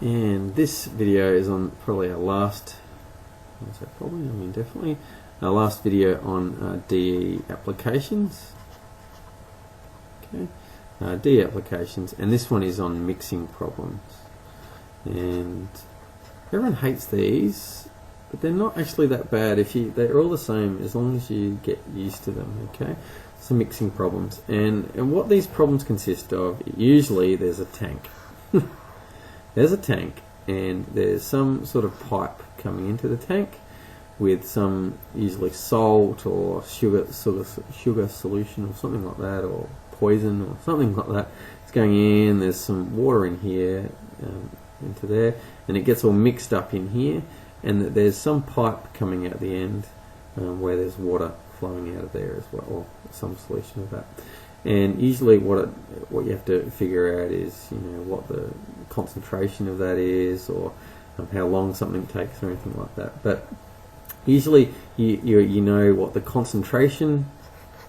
And this video is on probably our last, definitely our last video on DE applications. Okay, DE applications, and this one is on mixing problems. And everyone hates these, but they're not actually that bad. They're all the same as long as you get used to them. Okay, so mixing problems, and what these problems consist of. Usually, there's a tank. There's a tank, and there's some sort of pipe coming into the tank with some usually salt or sugar solution or something like that, or poison or something like that. It's going in. There's some water in here, into there, and it gets all mixed up in here. And there's some pipe coming out the end where there's water flowing out of there as well, or some solution of that. And usually, what you have to figure out is, what the concentration of that is, or how long something takes, or anything like that. But usually, you know what the concentration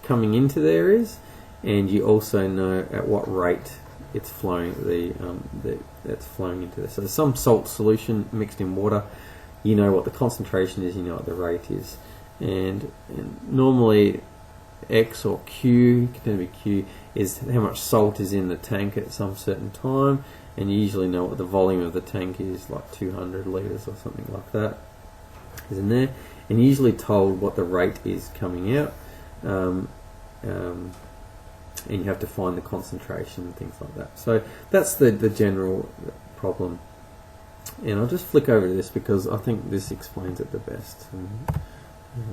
coming into there is, and you also know at what rate it's flowing. That's flowing into this. So some salt solution mixed in water. You know what the concentration is. You know what the rate is, and normally X or Q, can be Q, is how much salt is in the tank at some certain time, and you usually know what the volume of the tank is, like 200 litres or something like that is in there, and you're usually told what the rate is coming out, and you have to find the concentration and things like that. So that's the general problem, and I'll just flick over to this because I think this explains it the best.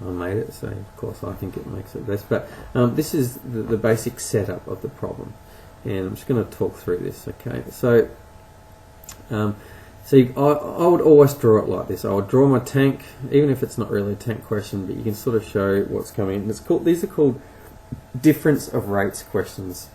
I made it, so of course I think it makes it best. But this is the basic setup of the problem, and I'm just going to talk through this. Okay, so I would always draw it like this. I would draw my tank, even if it's not really a tank question, but you can sort of show what's coming in. These are called difference of rates questions.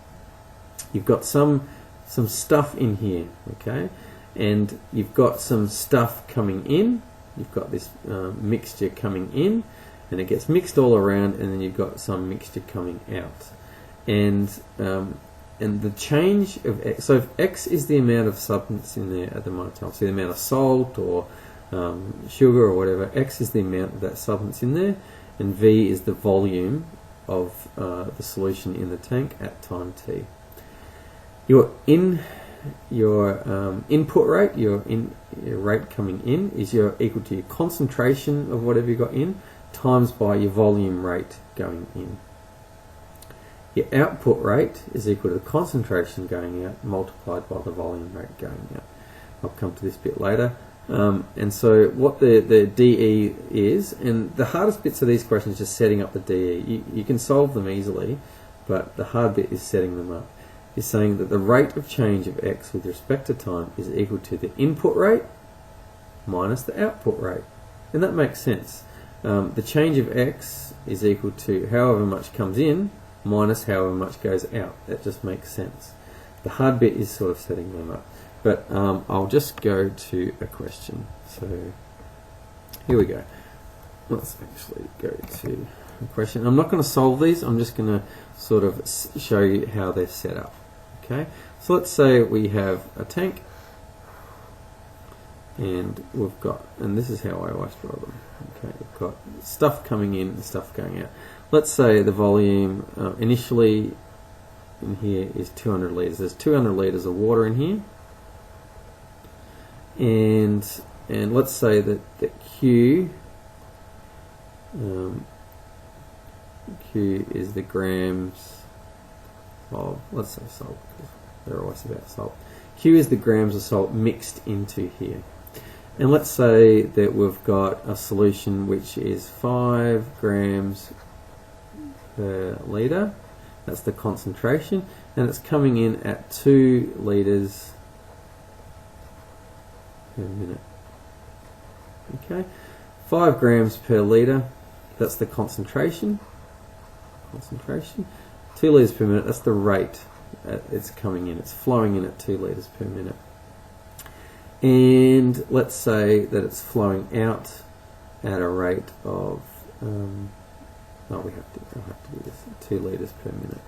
You've got some stuff in here, okay, and you've got some stuff coming in. You've got this mixture coming in, and it gets mixed all around, and then you've got some mixture coming out, and the change of X. So if X is the amount of substance in there at the moment time, so the amount of salt or sugar or whatever, X is the amount of that substance in there, and V is the volume of the solution in the tank at time t. Your input rate, your rate coming in, is equal to your concentration of whatever you got in times by your volume rate going in. Your output rate is equal to the concentration going out multiplied by the volume rate going out. I'll come to this bit later. And so what the DE is, and the hardest bits of these questions is just setting up the DE. You can solve them easily, but the hard bit is setting them up. Is saying that the rate of change of X with respect to time is equal to the input rate minus the output rate. And that makes sense. The change of X is equal to however much comes in minus however much goes out. That just makes sense. The hard bit is sort of setting them up. But I'll just go to a question. So here we go. Let's actually go to a question. I'm not going to solve these. I'm just going to sort of show you how they're set up. Okay, so let's say we have a tank, and we've got, and this is how I always draw them. Okay, we've got stuff coming in and stuff going out. Let's say the volume initially in here is 200 litres. There's 200 litres of water in here, and let's say that Q is the grams of, let's say, salt, because they're always about salt. Q is the grams of salt mixed into here. And let's say that we've got a solution which is 5 grams per litre. That's the concentration, and it's coming in at 2 litres per minute. Okay, 5 grams per litre, that's the concentration. 2 litres per minute, that's the rate it's coming in. It's flowing in at 2 litres per minute. And let's say that it's flowing out at a rate of, I'll have to do this, 2 litres per minute.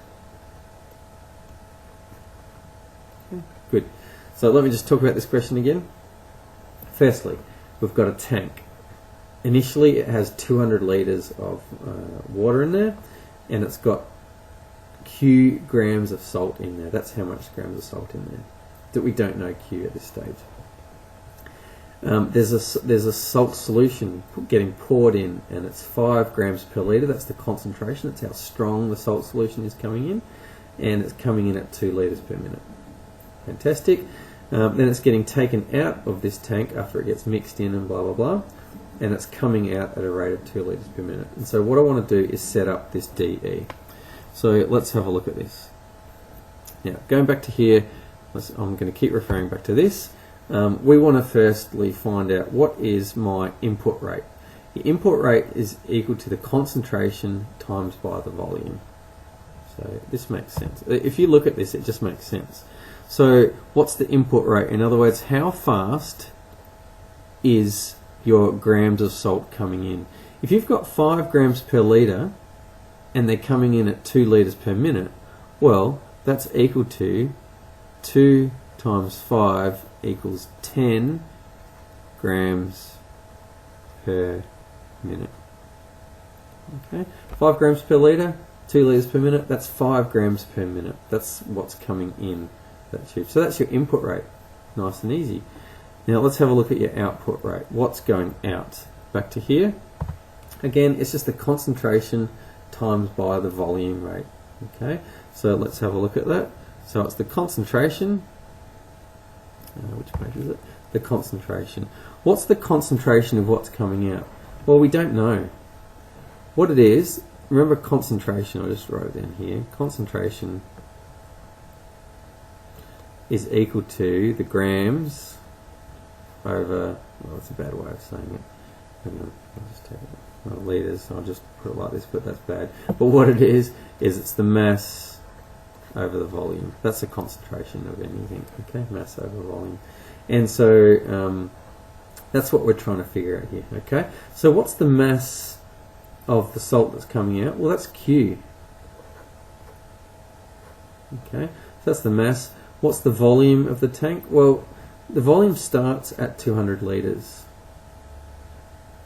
Okay, good. So let me just talk about this question again. firstly, we've got a tank. Initially it has 200 litres of water in there, and it's got Q grams of salt in there. That's how much grams of salt in there. That we don't know Q at this stage. There's a salt solution getting poured in, and it's 5 grams per litre. That's the concentration. That's how strong the salt solution is coming in, and it's coming in at 2 litres per minute. Fantastic. Then it's getting taken out of this tank after it gets mixed in and blah blah blah, and it's coming out at a rate of 2 litres per minute. And so what I want to do is set up this DE. So let's have a look at this. Now, going back to here, I'm going to keep referring back to this. We want to firstly find out what is my input rate. The input rate is equal to the concentration times by the volume. So this makes sense. If you look at this, it just makes sense. So what's the input rate? In other words, how fast is your grams of salt coming in? If you've got 5 grams per litre and they're coming in at 2 litres per minute, well, that's equal to 2 times 5 equals 10 grams per minute. Okay, 5 grams per litre, 2 litres per minute, that's 5 grams per minute. That's what's coming in that tube. So that's your input rate. Nice and easy. Now let's have a look at your output rate. What's going out? Back to here. Again, it's just the concentration times by the volume rate. Okay, so let's have a look at that. So it's the concentration. Which page is it? The concentration. What's the concentration of what's coming out? Well, we don't know. What it is, remember concentration, I just wrote it in here. Concentration is equal to the grams over, well, that's a bad way of saying it. I'll just take it, litres, I'll just put it like this, but that's bad. But what it is it's the mass over the volume. That's the concentration of anything, okay? Mass over volume. And so that's what we're trying to figure out here, okay? So what's the mass of the salt that's coming out? Well, that's Q. Okay, so that's the mass. What's the volume of the tank? Well, the volume starts at 200 litres.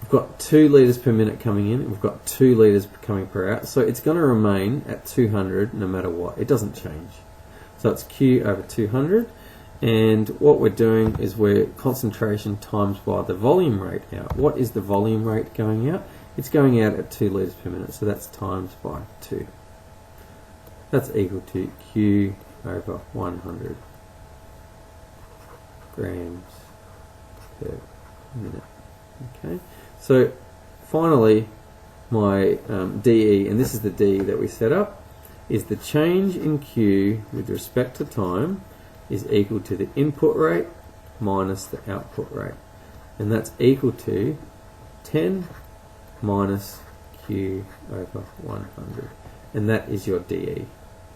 We've got 2 litres per minute coming in, and we've got 2 litres coming per out, so it's going to remain at 200 no matter what. It doesn't change. So it's Q over 200, and what we're doing is we're concentration times by the volume rate out. What is the volume rate going out? It's going out at 2 litres per minute, so that's times by 2. That's equal to Q over 100 grams per minute. Okay, so finally my DE, and this is the DE that we set up, is the change in Q with respect to time is equal to the input rate minus the output rate, and that's equal to 10 minus Q over 100, and that is your DE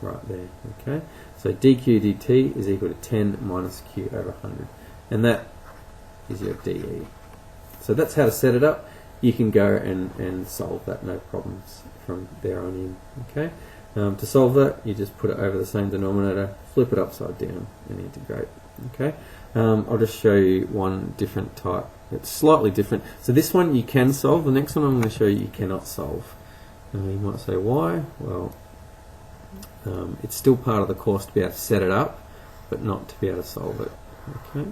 right there. Okay, so dQ dt is equal to 10 minus Q over 100, and that is your DE. So that's how to set it up. You can go and solve that, no problems from there on in. Okay, to solve that, you just put it over the same denominator, flip it upside down, and integrate. Okay, I'll just show you one different type. It's slightly different. So this one you can solve. The next one I'm going to show you cannot solve. You might say why? Well, it's still part of the course to be able to set it up, but not to be able to solve it. Okay.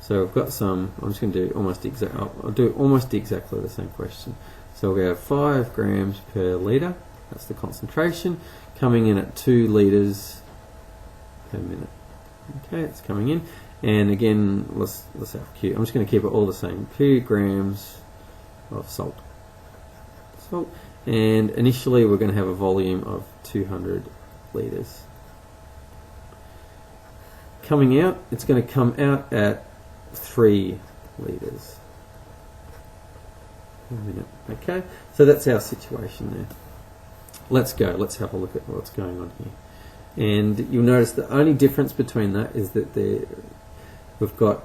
So I've got some. I'm just going to do almost I'll do almost exactly the same question. So we'll go 5 grams per litre. That's the concentration coming in at 2 litres per minute. Okay, it's coming in. And again, let's have Q. I'm just going to keep it all the same. 2 grams of salt. And initially we're going to have a volume of 200 litres. Coming out, it's going to come out at 3 litres per minute. Okay, so that's our situation there. Let's go. Let's have a look at what's going on here. And you'll notice the only difference between that is that we've got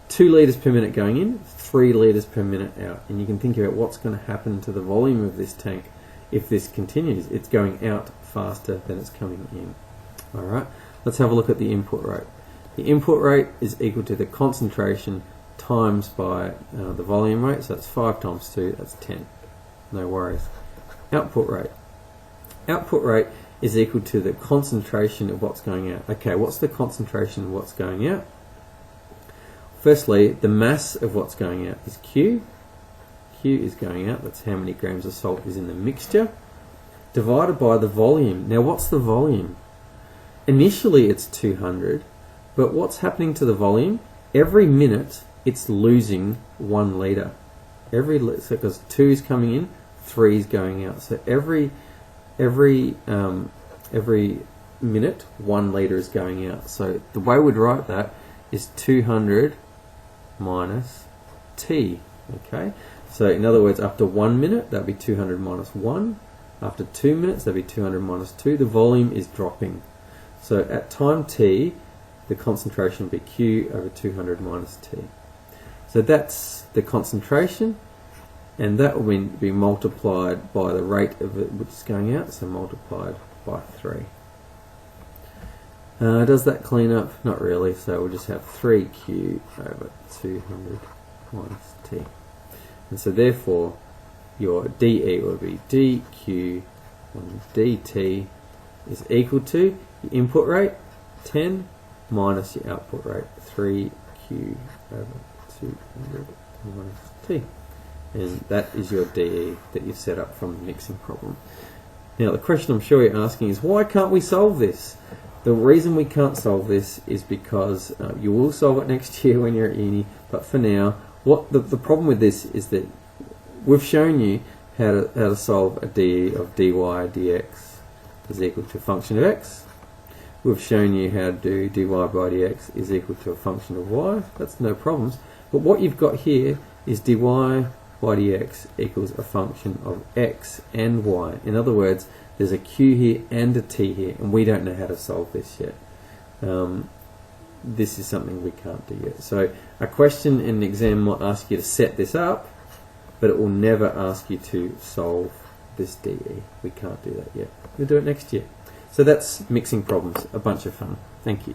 2 litres per minute going in, 3 litres per minute out. And you can think about what's going to happen to the volume of this tank if this continues. It's going out faster than it's coming in. Alright, let's have a look at the input rate. The input rate is equal to the concentration times by the volume rate, so that's 5 times 2, that's 10. No worries. Output rate. Output rate is equal to the concentration of what's going out. Okay, what's the concentration of what's going out? Firstly, the mass of what's going out is Q. Q is going out, that's how many grams of salt is in the mixture, divided by the volume. Now what's the volume? Initially it's 200, but what's happening to the volume? Every minute it's losing 1 litre. So because 2 is coming in, 3 is going out. So every minute 1 litre is going out. So the way we'd write that is 200 minus T. Okay, so in other words, after 1 minute that'd be 200 minus 1. After 2 minutes that'd be 200 minus 2. The volume is dropping. So at time T, the concentration would be Q over 200 minus T. So that's the concentration, and that will be multiplied by the rate of it which is going out, so multiplied by 3. Does that clean up? Not really, so we'll just have 3Q over 200 minus T. And so therefore your dE will be dQ on dt is equal to your input rate, 10, minus your output rate, 3Q over 200 minus T. And that is your dE that you've set up from the mixing problem. Now the question I'm sure you're asking is, why can't we solve this? The reason we can't solve this is because you will solve it next year when you're at uni, but for now, what the problem with this is that we've shown you how to solve a dE of dy dx is equal to a function of x. We've shown you how to do dy by dx is equal to a function of y. That's no problems. But what you've got here is dy by dx equals a function of x and y. In other words, there's a q here and a t here, and we don't know how to solve this yet. This is something we can't do yet. So a question in an exam might ask you to set this up, but it will never ask you to solve this dE. We can't do that yet. We'll do it next year. So that's mixing problems, a bunch of fun. Thank you.